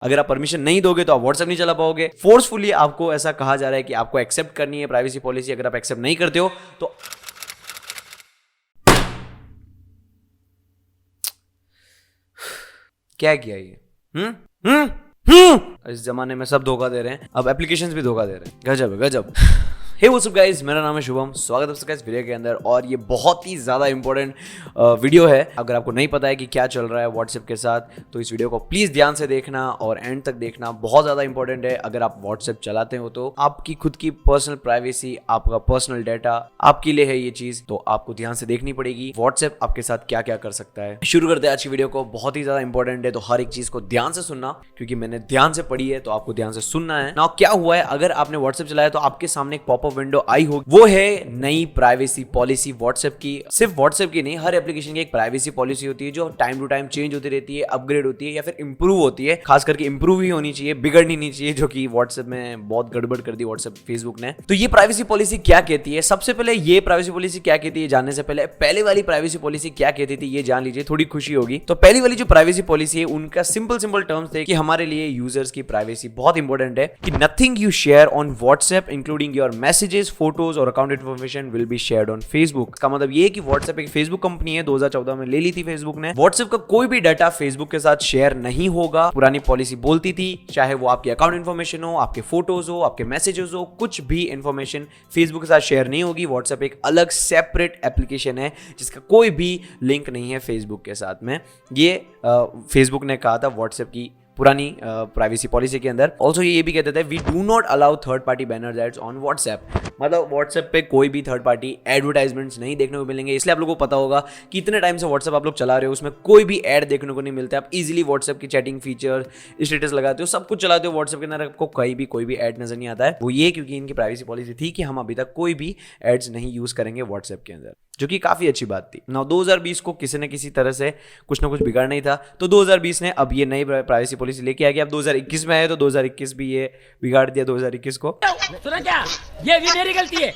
अगर आप परमिशन नहीं दोगे तो आप व्हाट्सएप नहीं चला पाओगे। फोर्सफुली आपको ऐसा कहा जा रहा है कि आपको एक्सेप्ट करनी है प्राइवेसी पॉलिसी। अगर आप एक्सेप्ट नहीं करते हो तो क्या किया ये? इस जमाने में सब धोखा दे रहे हैं, अब एप्लीकेशंस भी धोखा दे रहे हैं। गजब है गजब। हे व्हाट्स अप गाइस, मेरा नाम है शुभम। स्वागत है आपका इस वीडियो के अंदर। और ये बहुत ही ज़्यादा इंपॉर्टेंट वीडियो है। अगर आपको नहीं पता है कि क्या चल रहा है व्हाट्सएप के साथ तो इस वीडियो को प्लीज़ ध्यान से देखना और एंड तक देखना, बहुत ज़्यादा इंपॉर्टेंट है। अगर आप व्हाट्सएप चलाते हो तो आपकी खुद की पर्सनल प्राइवेसी, आपका पर्सनल डाटा आपके लिए है ये चीज़, तो आपको ध्यान से देखनी पड़ेगी व्हाट्सएप आपके साथ क्या क्या कर सकता है। शुरू करते हैं आज की वीडियो को। बहुत ही ज़्यादा इंपॉर्टेंट है, तो हर एक चीज़ को ध्यान से सुनना, क्योंकि मैंने ध्यान से पढ़ी है तो आपको ध्यान से सुनना है। नाउ क्या हुआ है, अगर आपने व्हाट्सएप चलाया तो आपके सामने एक पॉपअप विंडो आई होगी। वो है नई प्राइवेसी पॉलिसी व्हाट्सएप की। सिर्फ व्हाट्सएप की नहीं, हर एप्लीकेशन की एक प्राइवेसी पॉलिसी होती है जो टाइम टू टाइम चेंज होती रहती है, अपग्रेड होती है या फिर इंप्रूव होती है। खास करके इंप्रूव ही होनी चाहिए, बिगड़नी नहीं चाहिए, जो कि व्हाट्सएप में बहुत गड़बड़ कर दी व्हाट्सएप फेसबुक ने। तो ये प्राइवेसी पॉलिसी क्या कहती है? सबसे पहले ये प्राइवेसी पॉलिसी क्या कहती है जानने से पहले वाली प्राइवेसी पॉलिसी क्या कहती थी ये जान लीजिए, थोड़ी खुशी होगी। तो पहली वाली जो प्राइवेसी पॉलिसी है उनका सिंपल टर्म्स थे कि हमारे लिए यूजर्स की प्राइवेसी बहुत इंपॉर्टेंट है, कि nothing you share on WhatsApp including your messages, photos और account information will be shared on Facebook। का मतलब ये है कि व्हाट्सएप एक फेसबुक कंपनी है, 2014 में ले ली थी फेसबुक ने। व्हाट्सएप का कोई भी डाटा फेसबुक के साथ शेयर नहीं होगा। पुरानी पॉलिसी बोलती थी चाहे वो आपकी अकाउंट इन्फॉर्मेशन हो, आपके फोटोज हो, आपके मैसेजेस हो, कुछ भी इंफॉर्मेशन फेसबुक के साथ शेयर नहीं होगी। व्हाट्सएप एक अलग सेपरेट एप्लीकेशन है जिसका कोई भी लिंक नहीं है फेसबुक के साथ में। ये फेसबुक ने कहा था व्हाट्सएप की पुरानी प्राइवेसी पॉलिसी के अंदर। ऑल्सो ये भी कहते थे we do not allow third party banners ads on WhatsApp. मतलब व्हाट्सएप पे कोई भी थर्ड पार्टी एडवर्टाइजमेंट्स नहीं देखने को मिलेंगे। इसलिए आप लोगों को पता होगा कि इतने टाइम से व्हाट्सएप आप लोग चला रहे हो, उसमें कोई भी ऐड देखने को नहीं मिलता। आप इजीली व्हाट्सएप की चैटिंग फीचर, स्टेटस लगाते हो, सब कुछ चलाते हो व्हाट्सएप के अंदर, आपको कहीं भी कोई भी ऐड नजर नहीं आता है। वो ये क्योंकि इनकी प्राइवेसी पॉलिसी थी कि हम अभी तक कोई भी एड्स नहीं यूज करेंगे व्हाट्सएप के अंदर, जो कि काफी अच्छी बात थी। ना 2020 को किसी न किसी तरह से कुछ ना कुछ बिगाड़ नहीं था, तो 2020 ने अब ये नई प्राइवेसी पॉलिसी लेके आ गया। अब 2021 में आए तो 2021 भी ये बिगाड़ दिया 2021 को। सुना क्या? ये भी मेरी गलती है।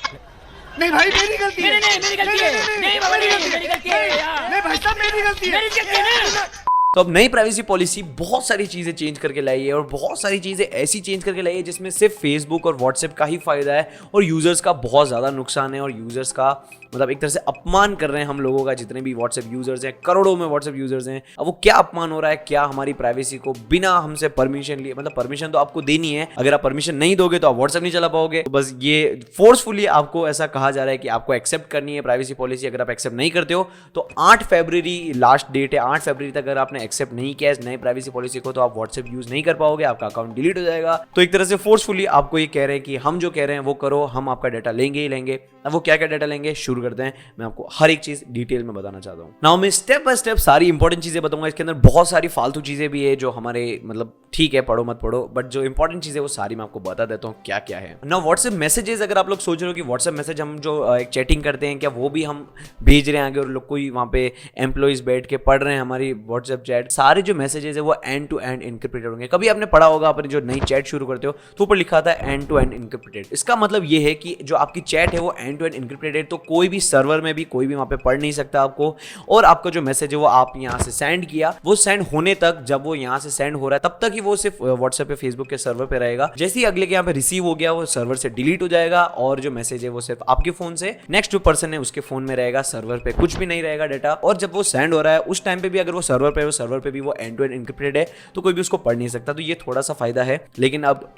नहीं भाई मेरी गलती है। नहीं मेरी गलती है। नहीं बाबा मेरी गलती है यार। नहीं भाई साहब मेरी गलती है। मेरी गलती है ना। तो अब नई प्राइवेसी पॉलिसी बहुत सारी चीजें चेंज करके लाई है, और बहुत सारी चीजें ऐसी चेंज करके लाई है जिसमें सिर्फ फेसबुक और व्हाट्सएप का ही फायदा है और यूजर्स का बहुत ज्यादा नुकसान है। और यूजर्स का मतलब एक तरह से अपमान कर रहे हैं हम लोगों का, जितने भी व्हाट्सएप यूजर्स हैं, करोड़ों में व्हाट्सएप यूजर्स हैं। अब वो क्या अपमान हो रहा है, क्या हमारी प्राइवेसी को बिना हमसे परमिशन लिए, मतलब परमिशन तो आपको देनी है, अगर आप परमिशन नहीं दोगे तो आप व्हाट्सएप नहीं चला पाओगे। तो बस ये फोर्सफुली आपको ऐसा कहा जा रहा है कि आपको एक्सेप्ट करनी है प्राइवेसी पॉलिसी। अगर आप एक्सेप्ट नहीं करते हो तो 8 फरवरी लास्ट डेट है। 8 फरवरी तक अगर आपने एक्सेप्ट नहीं किया इस नई प्राइवेसी पॉलिसी को तो आप व्हाट्सएप यूज नहीं कर पाओगे, आपका अकाउंट डिलीट हो जाएगा। तो एक तरह से फोर्सफुली आपको ये कह रहे हैं कि हम जो कह रहे हैं वो करो, हम आपका डाटा लेंगे ही लेंगे। अब वो क्या क्या डाटा लेंगे शुरू करते हैं। मैं आपको हर एक चीज डिटेल में बताना चाहता हूँ। नाउ मैं स्टेप बाय स्टेप सारी इंपॉर्टेंट चीजें बताऊंगा। इसके अंदर बहुत सारी फालतू चीजें भी है जो हमारे मतलब ठीक है पढ़ो मत पढ़ो, बट जो इंपॉर्टेंट चीजें वो सारी मैं आपको बता देता हूँ क्या क्या है। नाउ व्हाट्सएप मैसेजेस, अगर आप लोग सोच रहे हो कि व्हाट्सएप मैसेज हम जो एक चैटिंग करते हैं क्या वो भी हम भेज रहे हैं आगे और लोग कोई वहाँ पे एम्प्लॉइज बैठ के पढ़ रहे हैं हमारी व्हाट्सएप चैट, सारे जो मैसेजेस है वो एंड टू एंड इनक्रिप्टेड होंगे। कभी आपने पढ़ा होगा अपनी जो नई चैट शुरू करते हो तो ऊपर लिखा था एंड टू एंड इनक्रिप्टेड। इसका मतलब ये है कि जो आपकी चैट है वो एंड टू एंड इनक्रिप्टेड है, तो कोई भी सर्वर में भी कोई भी वहाँ पे पढ़ नहीं सकता आपको। और आपका जो मैसेज है वो आप यहाँ से सेंड किया, वो सेंड होने तक, जब वो यहाँ से सेंड हो रहा है तब तक ही वो सिर्फ व्हाट्सएप पे, फेसबुक के सर्वर पे रहेगा। जैसे ही अगले के यहाँ पे रिसीव हो गया वो सर्वर से डिलीट हो जाएगा और जो मैसेज है वो सिर्फ आपके फोन से नेक्स्ट जो पर्सन है उसके फोन में रहेगा, सर्वर पे कुछ भी नहीं रहेगा डाटा। और जब वो सेंड हो रहा है उस टाइम पे भी अगर वो सर्वर पे भी वो एंड टू एंड इनक्रिप्टेड है तो कोई भी उसको पढ़ नहीं सकता। तो ये थोड़ा सा फायदा है, लेकिन अब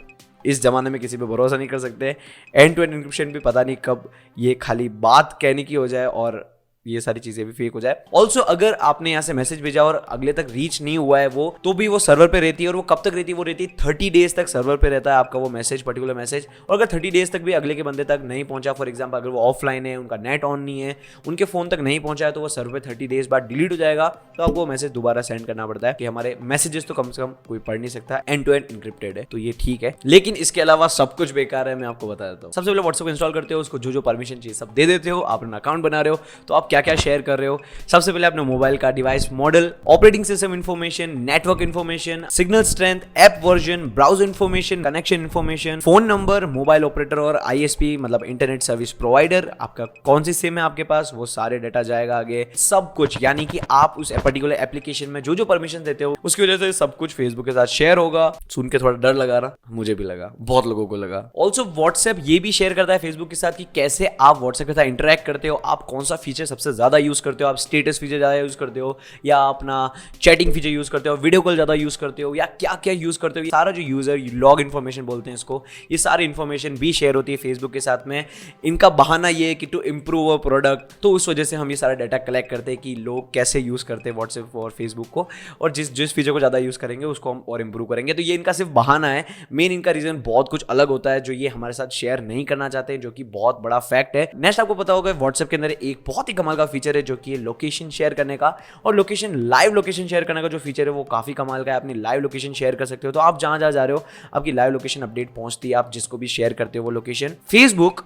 इस जमाने में किसी पे भरोसा नहीं कर सकते। एंड टू एंड इनक्रिप्शन भी पता नहीं कब ये खाली बात कहने की हो जाए और ये सारी चीजें भी फेक हो जाए। ऑल्सो अगर आपने यहाँ से मैसेज भेजा और अगले तक रीच नहीं हुआ है वो, तो भी वो सर्वर पे रहती है। और वो कब तक रहती है? वो रहती है 30 डेज तक सर्वर पे रहता है आपका वो मैसेज, पर्टिकुलर मैसेज। और अगर 30 डेज तक भी अगले के बंदे तक नहीं पहुंचा, फॉर एग्जाम्पल अगर वो ऑफलाइन है, उनका नेट ऑन नहीं है, उनके फोन तक नहीं पहुंचा है, तो वो सर्वर पे 30 डेज बाद डिलीट हो जाएगा। तो आपको वो मैसेज दोबारा सेंड करना पड़ता है कि हमारे मैसेजेस तो कम से कम कोई पढ़ नहीं सकता, एंड टू एंड इनक्रिप्टेड है। तो ये ठीक है, लेकिन इसके अलावा सब कुछ बेकार है। मैं आपको बता देता हूँ। सबसे पहले व्हाट्सएप इंस्टॉल करते हो, उसको जो जो परमिशन चाहिए सब दे देते हो, आप अपना अकाउंट बना रहे हो, तो आप क्या क्या शेयर कर रहे हो। सबसे पहले अपने मोबाइल का device model, operating system information, network information, signal strength, app version, browser information, connection information, phone number, mobile operator और ISP मतलब इंटरनेट सर्विस प्रोवाइडर, आपका कौन सी सिम है आपके पास, वो सारे डाटा जाएगा आगे। सब कुछ यानी कि आप उस पर्टिकुलर एप्लीकेशन में जो जो परमिशन देते हो उसकी वजह से सब कुछ फेसबुक के साथ शेयर होगा। सुन के थोड़ा डर लगा रहा, मुझे भी लगा, बहुत लोगों को लगा। ऑल्सो व्हाट्सएप ये भी शेयर करता है फेसबुक के साथ कि कैसे आप व्हाट्सएप के साथ इंटरेक्ट करते हो, आप कौन सा फीचर सबसे ज्यादा यूज करते हो, आप स्टेटस फीचर ज्यादा यूज करते हो या अपना चैटिंग फीचर यूज करते हो, वीडियो कॉल ज्यादा यूज करते हो या क्या क्या यूज करते हो। सारा जो यूजर लॉग इन्फॉर्मेशन बोलते हैं इसको, ये सारी इन्फॉर्मेशन भी शेयर होती है फेसबुक के साथ में। इनका बहाना ये है कि टू इम्प्रूव अ प्रोडक्ट, तो उस वजह से हम ये सारा डाटा कलेक्ट करते हैं कि लोग कैसे यूज करते हैं व्हाट्सएप और फेसबुक को, और जिस फीचर को ज्यादा यूज करेंगे उसको हम और इंप्रूव करेंगे। तो ये इनका सिर्फ बहाना है, मेन इनका रीजन बहुत कुछ अलग होता है जो ये हमारे साथ शेयर नहीं करना चाहते हैं, जो कि बहुत बड़ा फैक्ट है। नेक्स्ट आपको पता होगा व्हाट्सएप के अंदर एक बहुत ही कमाल का फीचर है जो कि लोकेशन शेयर करने का, और लाइव लोकेशन शेयर करने का जो फीचर है वो काफी कमाल का है। अपनी लाइव लोकेशन शेयर कर सकते हो, तो आप जहां जहां जा रहे हो आपकी लाइव लोकेशन अपडेट पहुंचती है, आप जिसको भी शेयर करते हो वो लोकेशन। फेसबुक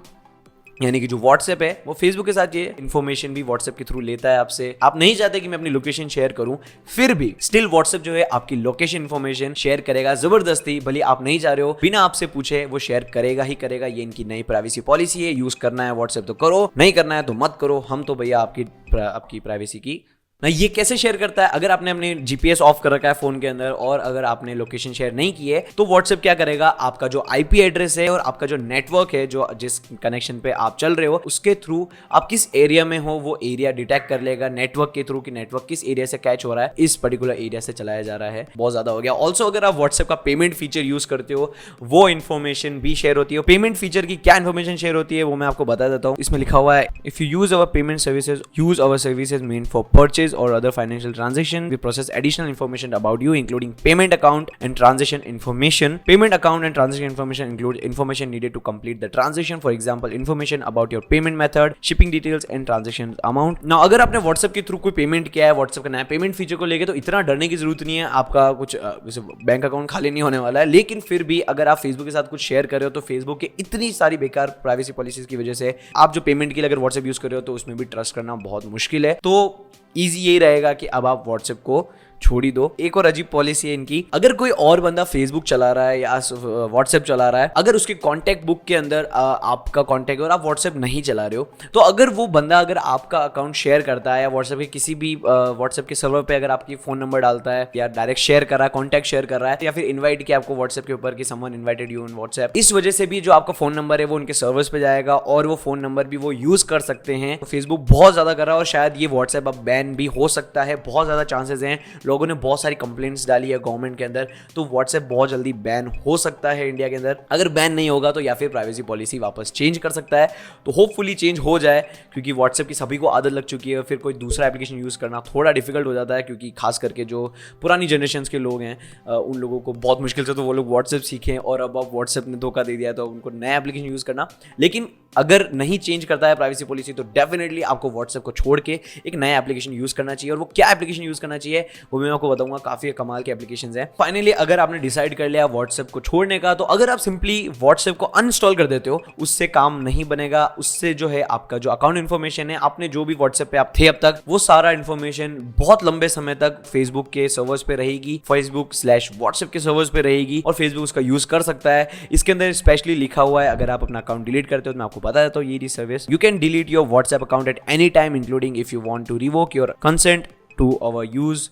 यानी कि जो व्हाट्सएप है वो फेसबुक के साथ ये इन्फॉर्मेशन भी व्हाट्सएप के थ्रू लेता है आपसे। आप नहीं चाहते कि मैं अपनी लोकेशन शेयर करूं, फिर भी स्टिल व्हाट्सएप जो है आपकी लोकेशन इन्फॉर्मेशन शेयर करेगा जबरदस्ती, भले आप नहीं चाह रहे हो, बिना आपसे पूछे वो शेयर करेगा ही करेगा। ये इनकी नई प्राइवेसी पॉलिसी है। यूज करना है व्हाट्सएप तो करो, नहीं करना है तो मत करो, हम तो भैया आपकी प्राइवेसी की ना। ये कैसे शेयर करता है, अगर आपने अपने GPS ऑफ कर रखा है फोन के अंदर और अगर आपने लोकेशन शेयर नहीं की है तो व्हाट्सएप क्या करेगा, आपका जो IP एड्रेस है और आपका जो नेटवर्क है, जो जिस कनेक्शन पे आप चल रहे हो उसके थ्रू आप किस एरिया में हो वो एरिया डिटेक्ट कर लेगा नेटवर्क के थ्रू कि नेटवर्क किस एरिया से कैच हो रहा है, इस पर्टिकुलर एरिया से चलाया जा रहा है। बहुत ज्यादा हो गया। ऑल्सो अगर आप व्हाट्सएप का पेमेंट फीचर यूज करते हो वो इन्फॉर्मेशन भी शेयर होती है। पेमेंट फीचर की क्या इन्फॉर्मेशन शेयर होती है वो मैं आपको बता देता हूँ। इसमें लिखा हुआ है, if you use our payment services, use our services main for purchase or other financial transaction, we process additional information about you including payment account and transaction information. Payment account and transaction information include information needed to complete the transaction, for example information about your payment method, shipping details and transaction amount. Now अगर आपने WhatsApp के through कोई payment किया है, WhatsApp का नया payment feature को लेके, तो इतना डरने की जरूरत नहीं है। आपका कुछ बैंक अकाउंट खाली नहीं होने वाला है। लेकिन फिर भी अगर आप फेसबुक के साथ कुछ शेयर कर रहे हो तो फेसबुक के इतनी सारी बेकार प्राइवेसी पॉलिसीज की वजह से आप जो पेमेंट के लिए अगर WhatsApp यूज कर रहे हो तो उसमें भी ट्रस्ट करना बहुत मुश्किल है। तो ईजी यही रहेगा कि अब आप व्हाट्सएप को छोड़ ही दो। एक और अजीब पॉलिसी है इनकी, अगर कोई और बंदा फेसबुक चला रहा है या व्हाट्सएप चला रहा है, अगर उसके कॉन्टैक्ट बुक के अंदर आपका कॉन्टैक्ट और आप व्हाट्सएप नहीं चला रहे हो, तो अगर वो बंदा अगर आपका अकाउंट शेयर करता है या व्हाट्सएप के किसी भी व्हाट्सएप के सर्वर पे अगर आपकी फोन नंबर डालता है या डायरेक्ट शेयर कर रहा है, कॉन्टैक्ट शेयर कर रहा है या फिर इन्वाइट किया आपको व्हाट्सएप के ऊपर कि someone invited you on WhatsApp, इस वजह से भी जो आपका फोन नंबर है वो उनके सर्वर्स पे जाएगा और वो फोन नंबर भी वो यूज कर सकते हैं। तो फेसबुक बहुत ज्यादा कर रहा है और शायद ये व्हाट्सएप अब बैन भी हो सकता है। बहुत ज्यादा चांसेस हैं, लोगों ने बहुत सारी कंप्लेंट्स डाली है गवर्नमेंट के अंदर, तो व्हाट्सएप बहुत जल्दी बैन हो सकता है इंडिया के अंदर। अगर बैन नहीं होगा तो या फिर प्राइवेसी पॉलिसी वापस चेंज कर सकता है, तो होपफुली चेंज हो जाए, क्योंकि व्हाट्सएप की सभी को आदत लग चुकी है। फिर कोई दूसरा एप्लीकेशन यूज करना थोड़ा डिफिकल्ट हो जाता है, क्योंकि खास करके जो पुरानी जनरेशन के लोग हैं उन लोगों को बहुत मुश्किल से तो वो लोग व्हाट्सएप सीखें, और अब व्हाट्सएप ने धोखा दे दिया तो उनको नया एप्लीकेशन यूज करना। लेकिन अगर नहीं चेंज करता है प्राइवेसी पॉलिसी तो डेफिनेटली आपको व्हाट्सएप को छोड़ के एक नया एप्लीकेशन यूज करना चाहिए। और वो क्या एप्लीकेशन यूज करना चाहिए वो मैं आपको बताऊंगा, काफी कमाल के एप्लीकेशंस हैं। फाइनली अगर आपने डिसाइड कर लिया व्हाट्सएप को छोड़ने का, तो अगर आप सिंपली व्हाट्सएप को अनइंस्टॉल कर देते हो उससे काम नहीं बनेगा। उससे जो है आपका जो अकाउंट इन्फॉर्मेशन है, आपने जो भी व्हाट्सएप पे आप थे अब तक, वो सारा इन्फॉर्मेशन बहुत लंबे समय तक फेसबुक के सर्वर्स पे रहेगी, Facebook/WhatsApp के सर्वर्स पे रहेगी और फेसबुक उसका यूज कर सकता है। इसके अंदर स्पेशली लिखा हुआ है, अगर आप अपना अकाउंट डिलीट करते हो तो मैं आपको बता देता हूँ ये service, you can delete your WhatsApp account at any time including if you want to revoke your consent to our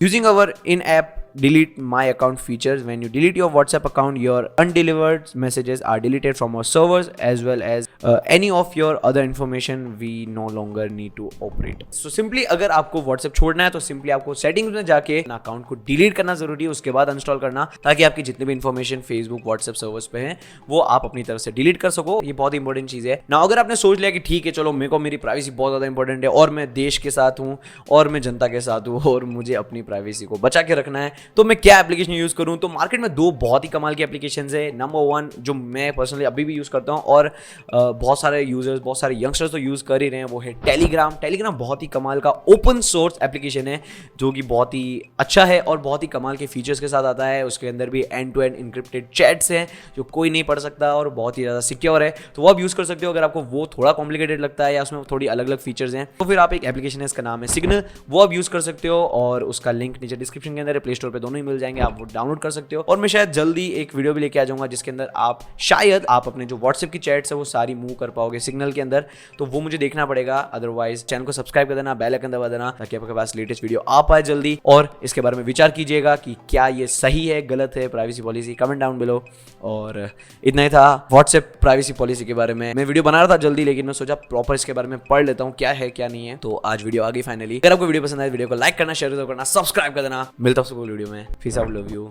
using our in-app delete my account features. When you delete your WhatsApp account, your undelivered messages are deleted from our servers as well as any of your other information we no longer need to operate. So simply अगर आपको WhatsApp छोड़ना है तो simply आपको settings में जाके अपना account को डिलीट करना जरूरी है, उसके बाद अनस्टॉल करना, ताकि आपकी जितने भी इंफॉर्मेशन Facebook WhatsApp सर्वर्स पे हैं वो आप अपनी तरफ से डिलीट कर सको। ये बहुत इंपॉर्टेंट चीज है ना। अगर आपने सोच लिया कि ठीक है चलो मेरे को मेरी प्राइवेसी बहुत ज्यादा इंपॉर्टेंट है और मैं देश के साथ हूँ और मैं जनता के साथ हूँ और मुझे अपनी प्राइवेसी को बचा के रखना है, तो मैं क्या एप्लीकेशन यूज़ करूँ, तो मार्केट में दो बहुत ही कमाल की एप्लीकेशन है। नंबर वन जो मैं पर्सनली अभी भी यूज़ करता हूँ और बहुत सारे यूजर्स, बहुत सारे यंगस्टर्स तो यूज़ कर ही रहे हैं, वो है टेलीग्राम। टेलीग्राम बहुत ही कमाल का ओपन सोर्स एप्लीकेशन है जो कि बहुत ही अच्छा है और बहुत ही कमाल के फीचर्स के साथ आता है। उसके अंदर भी end to end encrypted chats हैं जो कोई नहीं पढ़ सकता और बहुत ही ज़्यादा सिक्योर है, तो वो आप यूज़ कर सकते हो। अगर आपको वो थोड़ा कॉम्प्लिकेटेड लगता है या उसमें थोड़ी अलग अलग फीचर्स हैं तो फिर आप एक एप्लीकेशन है, इसका नाम है सिग्नल, वो आप यूज़ कर सकते हो और उसका लिंक नीचे डिस्क्रिप्शन के अंदर है, प्ले स्टोर पे दोनों ही मिल जाएंगे, आप वो डाउनलोड कर सकते हो। और मैं शायद जल्दी एक वीडियो भी लेके आ जाऊंगा जिसके अंदर आप शायद आप अपने जो व्हाट्सएप की चैट्स है वो सारी मूव कर पाओगे सिग्नल के अंदर, तो वो मुझे देखना पड़ेगा। अदरवाइज चैनल को सब्सक्राइब कर देना, बेल आइकन दबा देना ताकि आपके पास लेटेस्ट वीडियो आ पाए जल्दी। और इसके बारे में विचार कीजिएगा कि क्या ये सही है, गलत है, privacy policy, comment down below. और इतना ही था व्हाट्सएप प्राइवेसी पॉलिसी के बारे में। मैं वीडियो बना रहा था जल्दी, लेकिन मैं सोचा प्रॉपर इसके बारे में पढ़ लेता हूँ क्या है क्या नहीं है, तो आज वीडियो आ गई फाइनली। अगर आपको वीडियो पसंद आए वीडियो को लाइक करना, शेयर करना, सब्सक्राइब कर देना। मिलता हूँ वीडियो में, पीस आउट, लव यू।